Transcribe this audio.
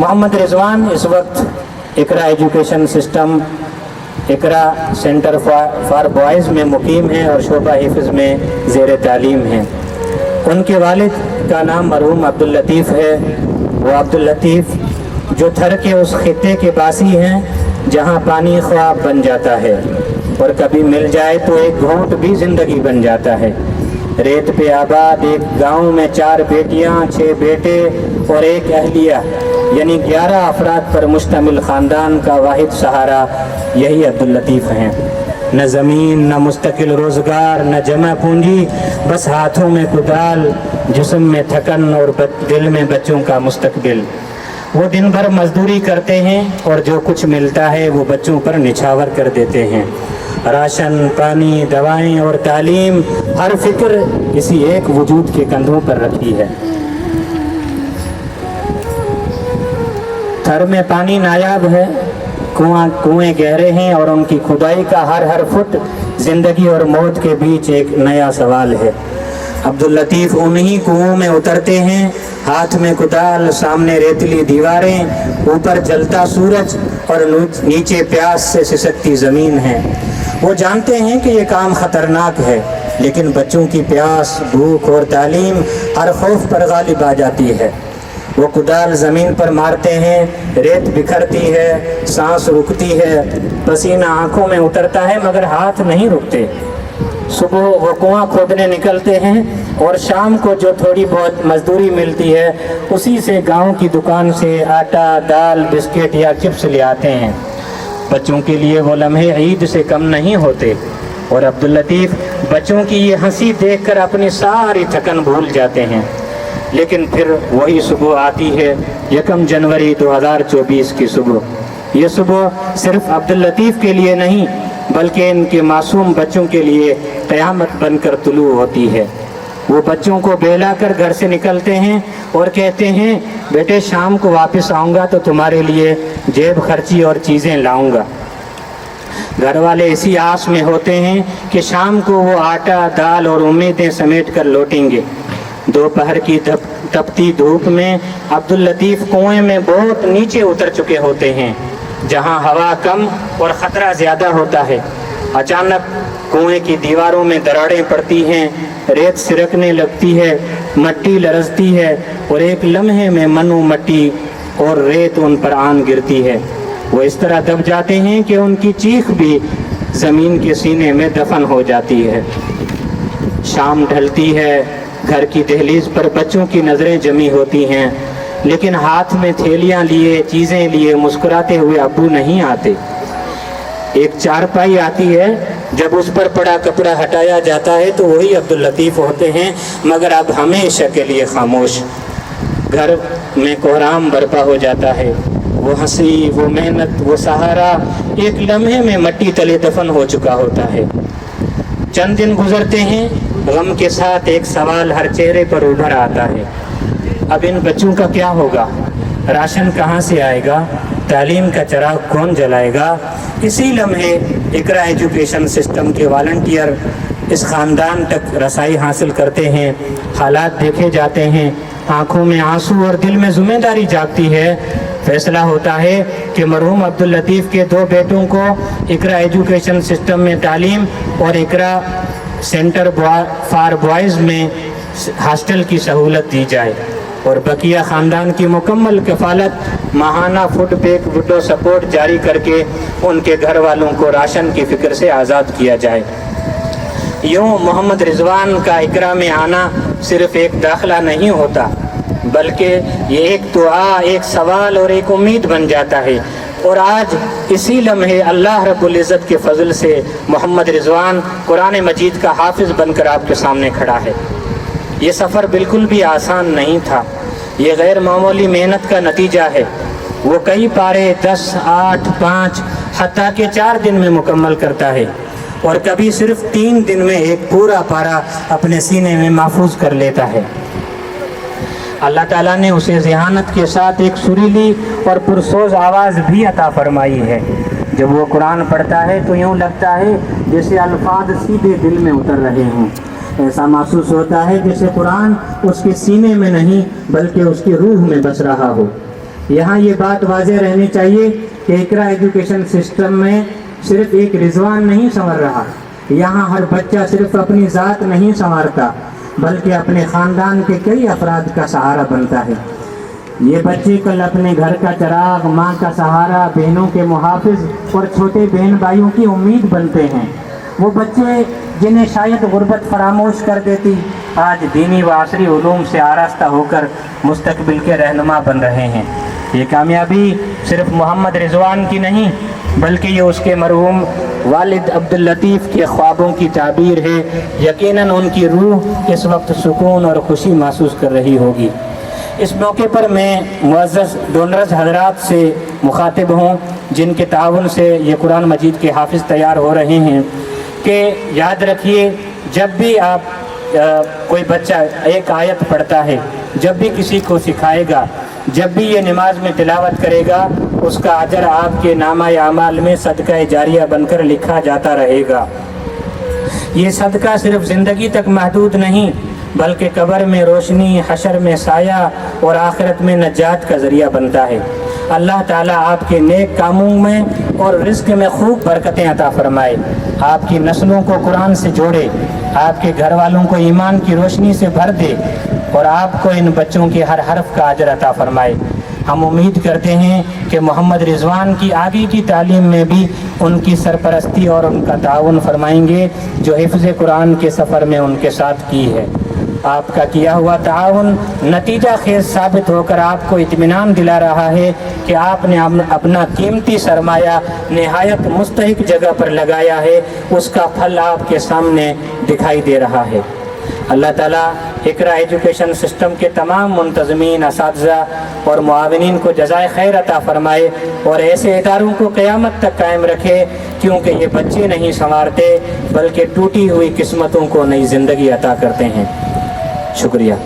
मोहम्मद रिजवान इस वक्त Iqra education system Iqra centre for boys में मुकीम हैं और शोबा हिफ्ज़ में ज़ेर तालीम हैं। उनके वालिद का नाम मरहूम अब्दुल लतीफ़ है। वो अब्दुल लतीफ़ जो थर के उस खित्ते के बासी हैं जहाँ पानी ख्वाब बन जाता है और कभी मिल जाए तो एक घूंट भी ज़िंदगी बन जाता है। रेत पे आबाद एक गांव में 4 बेटियां, 6 बेटे और एक अहलिया यानी 11 अफराद पर मुश्तमिल ख़ानदान का वाहिद सहारा यही अब्दुल लतीफ़ हैं। न ज़मीन, न मुस्तकिल रोज़गार, न जमा पूंजी, बस हाथों में कुदाल, जिस्म में थकन और दिल में बच्चों का मुस्तकबिल। वो दिन भर मजदूरी करते हैं और जो कुछ मिलता है वो बच्चों पर निछावर कर देते हैं। राशन, पानी, दवाएं और तालीम, हर फिक्र किसी एक वजूद के कंधों पर रखी है। थर में पानी नायाब है, कुएं गहरे हैं और उनकी खुदाई का हर फुट जिंदगी और मौत के बीच एक नया सवाल है। अब्दुल लतीफ़ उन्हीं कुओं में उतरते हैं, हाथ में कुदाल, सामने रेतीली दीवारें, ऊपर जलता सूरज और नीचे प्यास से सिसकती ज़मीन है। वो जानते हैं कि ये काम ख़तरनाक है, लेकिन बच्चों की प्यास, भूख और तालीम हर खौफ पर गालिब आ जाती है। वो कुदाल ज़मीन पर मारते हैं, रेत बिखरती है, सांस रुकती है, पसीना आंखों में उतरता है मगर हाथ नहीं रुकते। सुबह वो कुआं खोदने निकलते हैं और शाम को जो थोड़ी बहुत मजदूरी मिलती है उसी से गांव की दुकान से आटा, दाल, बिस्किट या चिप्स ले आते हैं। बच्चों के लिए वो लम्हे ईद से कम नहीं होते और अब्दुल लतीफ़ बच्चों की ये हंसी देखकर अपनी सारी थकन भूल जाते हैं। लेकिन फिर वही सुबह आती है, 1 जनवरी 2024 की सुबह। ये सुबह सिर्फ अब्दुल लतीफ़ के लिए नहीं बल्कि इनके मासूम बच्चों के लिए क़यामत बनकर तुलू होती है। वो बच्चों को बेलाकर घर से निकलते हैं और कहते हैं, बेटे शाम को वापस आऊँगा तो तुम्हारे लिए जेब खर्ची और चीज़ें लाऊँगा। घर वाले इसी आस में होते हैं कि शाम को वो आटा, दाल और उम्मीदें समेट कर लौटेंगे। दोपहर की तपती धूप में अब्दुल लतीफ़ कुएं में बहुत नीचे उतर चुके होते हैं, जहां हवा कम और ख़तरा ज़्यादा होता है। अचानक कुएं की दीवारों में दरारें पड़ती हैं, रेत सिरकने लगती है, मट्टी लरसती है और एक लम्हे में मनु मट्टी और रेत उन पर आन गिरती है। वो इस तरह दब जाते हैं कि उनकी चीख भी ज़मीन के सीने में दफन हो जाती है। शाम ढलती है, घर की दहलीज पर बच्चों की नज़रें जमी होती हैं, लेकिन हाथ में थैलियाँ लिए, चीज़ें लिए मुस्कुराते हुए अब्बू नहीं आते। एक चारपाई आती है, जब उस पर पड़ा कपड़ा हटाया जाता है तो वही अब्दुल लतीफ़ होते हैं, मगर अब हमेशा के लिए खामोश। घर में कोहराम बर्पा हो जाता है। वो हंसी, वो मेहनत, वो सहारा एक लम्हे में मट्टी तले दफन हो चुका होता है। चंद दिन गुजरते हैं, गम के साथ एक सवाल हर चेहरे पर उभर आता है, अब इन बच्चों का क्या होगा? राशन कहाँ से आएगा? तालीम का चिराग कौन जलाएगा? इसी लम्हे इकरा एजुकेशन सिस्टम के वॉलंटियर इस ख़ानदान तक रसाई हासिल करते हैं। हालात देखे जाते हैं, आंखों में आंसू और दिल में ज़िम्मेदारी जागती है। फैसला होता है कि मरहूम अब्दुल लतीफ़ के 2 बेटों को इकरा एजुकेशन सिस्टम में तालीम और इकरा सेंटर फॉर बॉयज़ में हॉस्टल की सहूलत दी जाए और बकिया ख़ानदान की मुकम्मल कफ़ालत माहाना फूड पैक विडो सपोर्ट जारी करके उनके घर वालों को राशन की फ़िक्र से आज़ाद किया जाए। यूँ मोहम्मद रिजवान का इकरा में आना सिर्फ़ एक दाखिला नहीं होता, बल्कि ये एक दुआ, एक सवाल और एक उम्मीद बन जाता है। और आज इसी लम्हे अल्लाह रब्बुल इज़्ज़त के फ़ज़ल से मोहम्मद रिजवान कुरान मजीद का हाफिज़ बनकर आपके सामने खड़ा है। ये सफ़र बिल्कुल भी आसान नहीं था, ये गैर मामूली मेहनत का नतीजा है। वो कई पारे 10, 8, 5 हत्ता के 4 दिन में मुकम्मल करता है और कभी सिर्फ 3 दिन में एक पूरा पारा अपने सीने में महफूज कर लेता है। अल्लाह ताला ने उसे ज़हानत के साथ एक सुरीली और पुरसोज आवाज़ भी अता फरमाई है। जब वो कुरान पढ़ता है तो यूँ लगता है जैसे अल्फाज सीधे दिल में उतर रहे हों। ऐसा महसूस होता है जैसे कुरान उसके सीने में नहीं बल्कि उसकी रूह में बस रहा हो। यहाँ ये बात वाज़ेह रहनी चाहिए कि इकरा एजुकेशन सिस्टम में सिर्फ एक रिजवान नहीं संवर रहा, यहाँ हर बच्चा सिर्फ अपनी ज़ात नहीं संवारता बल्कि अपने ख़ानदान के कई अफराद का सहारा बनता है। ये बच्चे कल अपने घर का चिराग, माँ का सहारा, बहनों के मुहाफ़िज़ और छोटे बहन भाइयों की उम्मीद बनते हैं। वो बच्चे जिन्हें शायद गुर्बत फरामोश कर देती, आज दीनी व आसरी उलूम से आरास्ता होकर मुस्तकबिल के रहनुमा बन रहे हैं। ये कामयाबी सिर्फ मोहम्मद रिजवान की नहीं बल्कि ये उसके मरहूम वालिद अब्दुल लतीफ़ के ख्वाबों की ताबीर है। यकीनन उनकी रूह इस वक्त सुकून और खुशी महसूस कर रही होगी। इस मौके पर मैं मुअज़्ज़ज़ डोनर्स हज़रात से मुखातिब हूँ जिनके ताउन से ये कुरान मजीद के हाफिज़ तैयार हो रहे हैं कि याद रखिए, जब भी आप कोई बच्चा एक आयत पढ़ता है, जब भी किसी को सिखाएगा, जब भी ये नमाज में तिलावत करेगा, उसका अजर आपके नामा आमाल में सदका जारिया बनकर लिखा जाता रहेगा। ये सदका सिर्फ ज़िंदगी तक महदूद नहीं बल्कि कब्र में रोशनी, हशर में साया और आखिरत में नजात का ज़रिया बनता है। अल्लाह ताला आपके नेक कामों में और रिज़्क़ में खूब बरकतें अता फरमाए, आपकी नस्लों को कुरान से जोड़े, आपके घर वालों को ईमान की रोशनी से भर दे और आपको इन बच्चों के हर हर्फ का अजर अता फरमाए। हम उम्मीद करते हैं कि मोहम्मद रिजवान की आगे की तालीम में भी उनकी सरपरस्ती और उनका ताउन फरमाएंगे जो हिफ्ज़ कुरान के सफ़र में उनके साथ की है। आपका किया हुआ ताउन नतीजा खेज साबित होकर आपको इत्मीनान दिला रहा है कि आपने अपना कीमती सरमाया निहायत मुस्तहिक जगह पर लगाया है, उसका फल आपके सामने दिखाई दे रहा है। अल्लाह ताला इकरा एजुकेशन सिस्टम के तमाम मुंतज़मीन, असातिज़ा और मुआविनीन को जज़ाए खैर अता फ़रमाए और ऐसे इदारों को क़यामत तक कायम रखे, क्योंकि ये बच्चे नहीं संवारते बल्कि टूटी हुई किस्मतों को नई ज़िंदगी अता करते हैं। शुक्रिया।